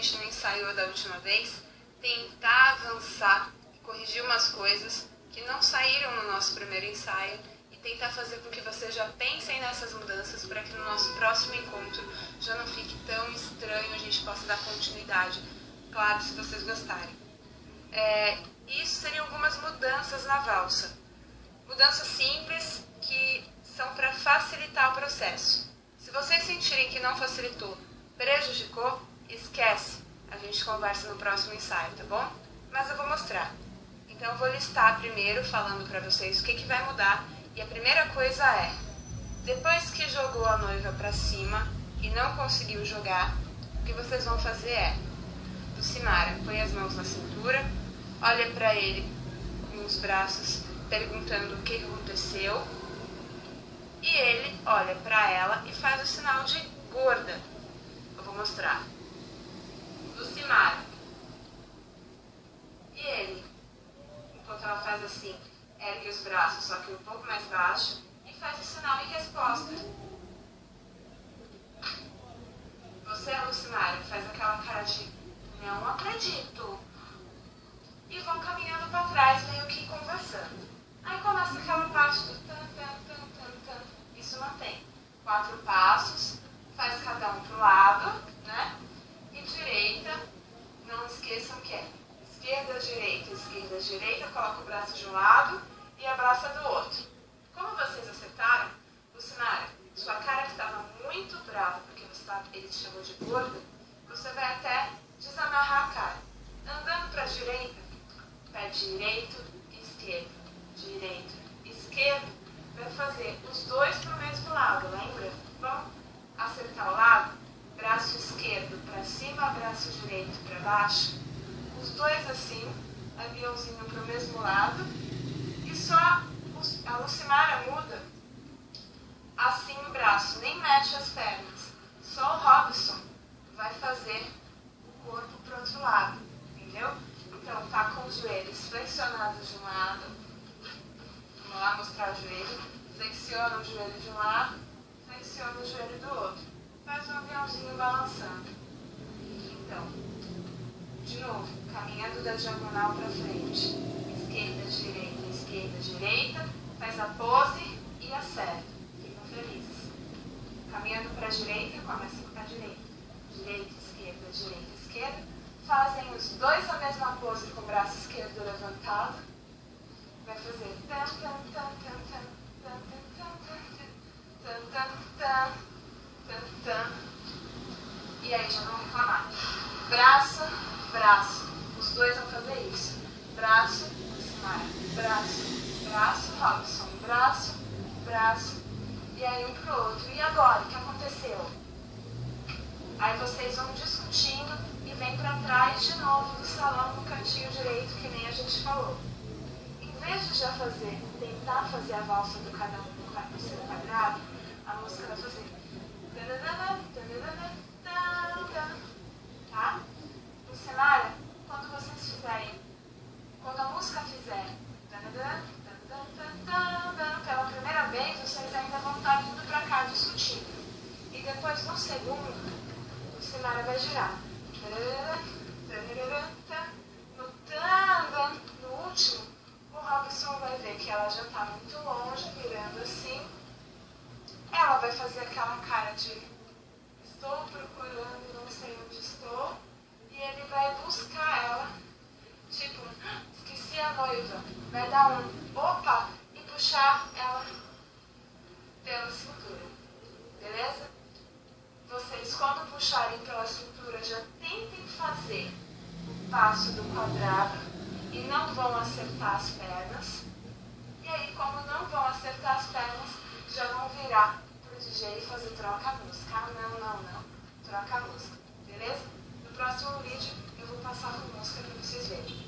gente não ensaiou da última vez, tentar avançar e corrigir umas coisas que não saíram no nosso primeiro ensaio e tentar fazer com que vocês já pensem nessas mudanças para que no nosso próximo encontro já não fique tão estranho, a gente possa dar continuidade, claro, se vocês gostarem. Isso seriam algumas mudanças na valsa. Mudanças simples que são para facilitar o processo. Se vocês sentirem que não facilitou, prejudicou, esquece. A gente conversa no próximo ensaio, tá bom? Mas eu vou mostrar. Então eu vou listar primeiro, falando para vocês o que vai mudar. E a primeira coisa é, depois que jogou a noiva para cima e não conseguiu jogar, o que vocês vão fazer é, Lucimara, põe as mãos na cintura, olha para ele com os braços, perguntando o que aconteceu. E ele olha para ela e faz o sinal de gorda. Eu vou mostrar. Lucimara. E ele, enquanto ela faz assim, ergue os braços, só que um pouco mais baixo, e faz o sinal em resposta. Você, Lucimara, faz aquela cara de não acredito. E vão caminhando para trás, meio que conversando. Aí começa aquela parte do tan, tan, tan, tan, tan. Isso mantém. 4 passos, faz cada um pro lado, né? E direita, não esqueçam que é esquerda, direita, coloca o braço de um lado e abraça do outro. Como vocês acertaram, Lucimara, sua cara que estava muito brava, porque ele te chamou de gorda, você vai até desamarrar a cara. Andando para a direita, pé direito e esquerdo, esquerdo, vai fazer os dois para o mesmo lado, lembra? Vamos acertar o lado, braço esquerdo para cima, braço direito para baixo, os dois assim, aviãozinho para o mesmo lado, e só a Lucimara muda assim o braço, nem mexe as pernas, só o Robson vai fazer o corpo para o outro lado, entendeu? Então tá com os joelhos flexionados de um lado, vamos lá mostrar o joelho, flexiona o joelho de um lado, flexiona o joelho do outro, faz um aviãozinho balançando. Então, de novo, caminhando da diagonal para frente, esquerda, direita, faz a pose e acerta, ficam felizes. Caminhando para a direita, começa com a direita, esquerda, fazem os dois a mesma pose com o braço esquerdo levantado, vai fazer tan, tan, tan, tan, tan, tan, tan, tan, tan, tan, tan, tan, e aí já vão reclamar. Braço, os dois vão fazer isso. Braço, Lucimara, braço, Robson, braço, e aí um pro outro. E agora, o que aconteceu? Aí vocês vão discutindo e vem para trás de novo do salão no cantinho direito, que nem a gente falou. Em vez de já tentar fazer a valsa do cada um no seu quadrado, a música vai fazer tá? Lucimara, quando a música fizer pela primeira vez, vocês ainda vão estar vindo para cá discutindo. E depois, no segundo, Lucimara vai girar. No último, o Robson vai ver que ela já está muito longe, virando assim. Ela vai fazer aquela cara de estou procurando, não sei onde estou. E ele vai buscar ela, tipo, esqueci a noiva. Vai dar um opa e puxar ela pela cintura. Beleza? Vocês, quando puxarem pela cintura, já tentem fazer o passo do quadrado e não vão acertar as pernas. E aí, como não vão acertar as pernas, já vão virar pro DJ e fazer troca a música. Ah, não, troca a música. Beleza? No próximo vídeo, eu vou passar a música para vocês verem.